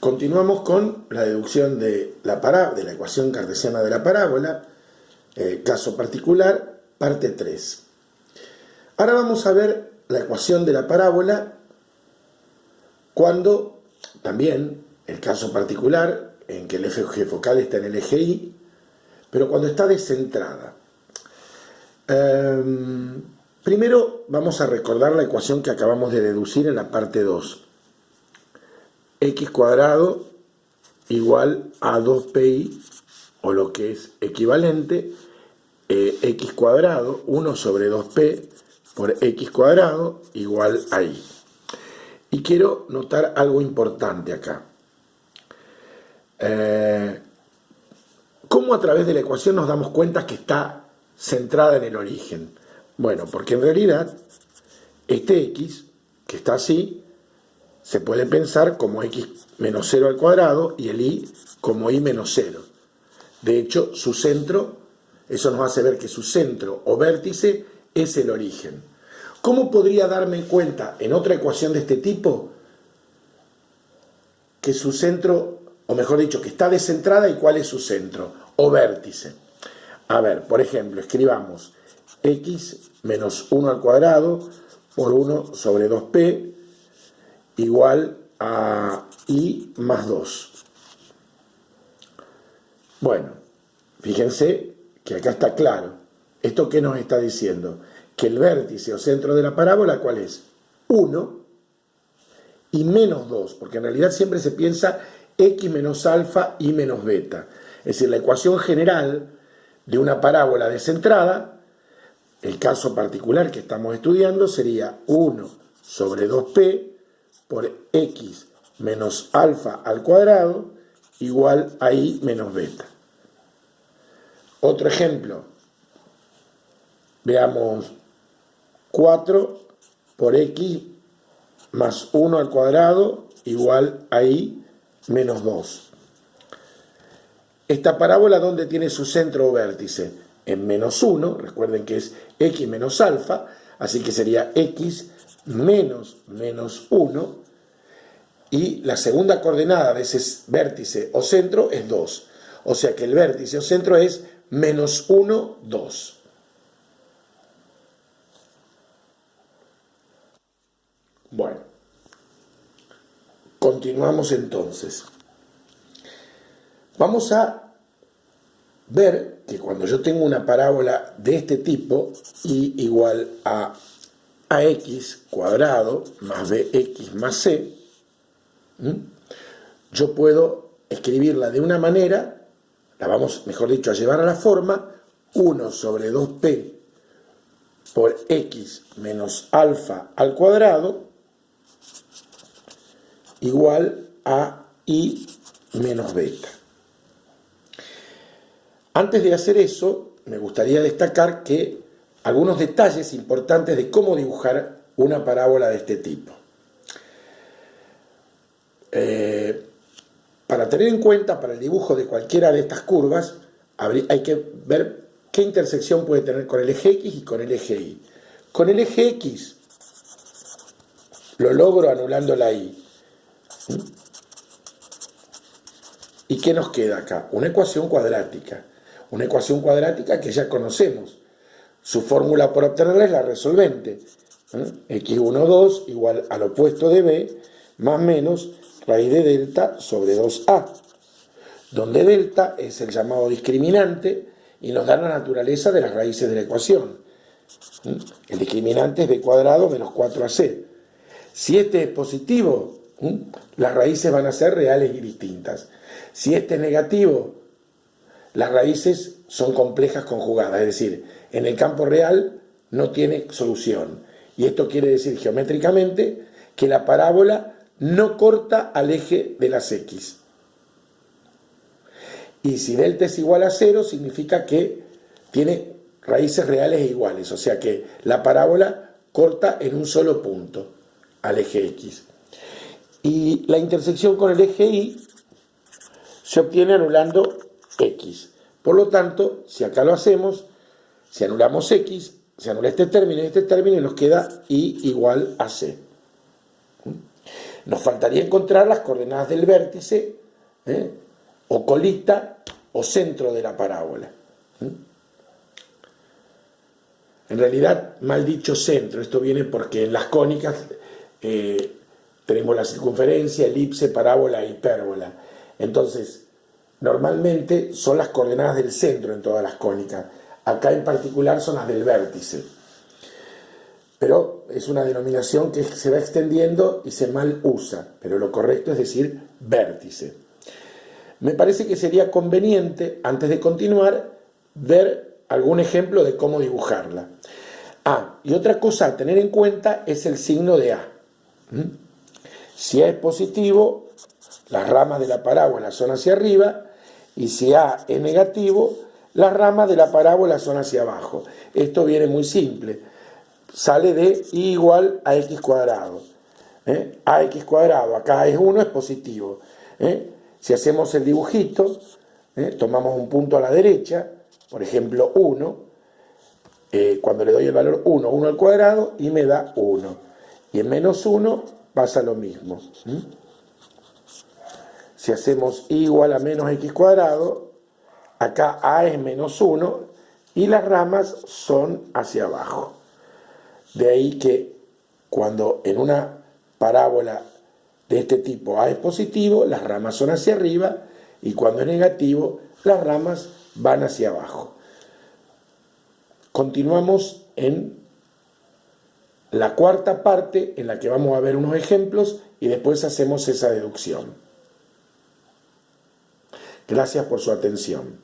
Continuamos con la deducción de la ecuación cartesiana de la parábola, caso particular, parte 3. Ahora vamos a ver la ecuación de la parábola cuando también el caso particular en que el eje focal está en el eje Y, pero cuando está descentrada. Primero vamos a recordar la ecuación que acabamos de deducir en la parte 2. X cuadrado igual a 2pi, o lo que es equivalente, x cuadrado, 1 sobre 2p por x cuadrado igual a y. Y quiero notar algo importante acá. ¿Cómo a través de la ecuación nos damos cuenta que está centrada en el origen? Bueno, porque en realidad este x, que está así, se puede pensar como x menos 0 al cuadrado y el y como y menos 0. De hecho, su centro, eso nos hace ver que su centro o vértice es el origen. ¿Cómo podría darme cuenta en otra ecuación de este tipo que su centro, o mejor dicho, que está descentrada y cuál es su centro o vértice? A ver, por ejemplo, escribamos x menos 1 al cuadrado por 1 sobre 2p igual a y más 2. Bueno, fíjense que acá está claro. ¿Esto qué nos está diciendo? Que el vértice o centro de la parábola, ¿cuál es? 1 y menos 2, porque en realidad siempre se piensa x menos alfa y menos beta. Es decir, la ecuación general de una parábola descentrada, el caso particular que estamos estudiando, sería 1 sobre 2p por x menos alfa al cuadrado igual a y menos beta. Otro ejemplo, veamos 4 por x más 1 al cuadrado igual a y menos 2. Esta parábola, ¿dónde tiene su centro o vértice? En menos 1, recuerden que es x menos alfa, así que sería x menos 1, y la segunda coordenada de ese vértice o centro es 2. O sea que el vértice o centro es menos 1, 2. Bueno, continuamos entonces. Vamos a ver que cuando yo tengo una parábola de este tipo, y igual a ax cuadrado más bx más c, yo puedo escribirla de una manera, la vamos, mejor dicho, a llevar a la forma 1 sobre 2p por x menos alfa al cuadrado igual a y menos beta. Antes de hacer eso, me gustaría destacar que algunos detalles importantes de cómo dibujar una parábola de este tipo. Para tener en cuenta, para el dibujo de cualquiera de estas curvas, hay que ver qué intersección puede tener con el eje X y con el eje Y. Con el eje X lo logro anulando la Y. ¿Y qué nos queda acá? Una ecuación cuadrática. Una ecuación cuadrática que ya conocemos. Su fórmula para obtenerla es la resolvente. X1, 2 igual al opuesto de B más menos raíz de delta sobre 2a, donde delta es el llamado discriminante y nos da la naturaleza de las raíces de la ecuación. El discriminante es b cuadrado menos 4ac. Si este es positivo, las raíces van a ser reales y distintas. Si este es negativo, las raíces son complejas conjugadas, es decir, en el campo real no tiene solución. Y esto quiere decir geométricamente que la parábola no corta al eje de las x. Y si delta es igual a 0, significa que tiene raíces reales e iguales, o sea que la parábola corta en un solo punto al eje x. Y la intersección con el eje y se obtiene anulando x. Por lo tanto, si acá lo hacemos, si anulamos x, se anula este término y nos queda y igual a c. Nos faltaría encontrar las coordenadas del vértice, o colita, o centro de la parábola. En realidad, mal dicho centro, esto viene porque en las cónicas tenemos la circunferencia, elipse, parábola e hipérbola. Entonces, normalmente son las coordenadas del centro en todas las cónicas. Acá en particular son las del vértice. Pero es una denominación que se va extendiendo y se mal usa, pero lo correcto es decir vértice. Me parece que sería conveniente, antes de continuar, ver algún ejemplo de cómo dibujarla. Y otra cosa a tener en cuenta es el signo de A. Si A es positivo, las ramas de la parábola son hacia arriba, y si A es negativo, las ramas de la parábola son hacia abajo. Esto viene muy simple. Sale de I igual a X cuadrado. AX cuadrado, acá es 1, es positivo. Si hacemos el dibujito, tomamos un punto a la derecha, por ejemplo 1, cuando le doy el valor 1, 1 al cuadrado, y me da 1. Y en menos 1 pasa lo mismo. Si hacemos I igual a menos X cuadrado, acá A es menos 1, y las ramas son hacia abajo. De ahí que cuando en una parábola de este tipo A es positivo, las ramas son hacia arriba, y cuando es negativo, las ramas van hacia abajo. Continuamos en la cuarta parte, en la que vamos a ver unos ejemplos y después hacemos esa deducción. Gracias por su atención.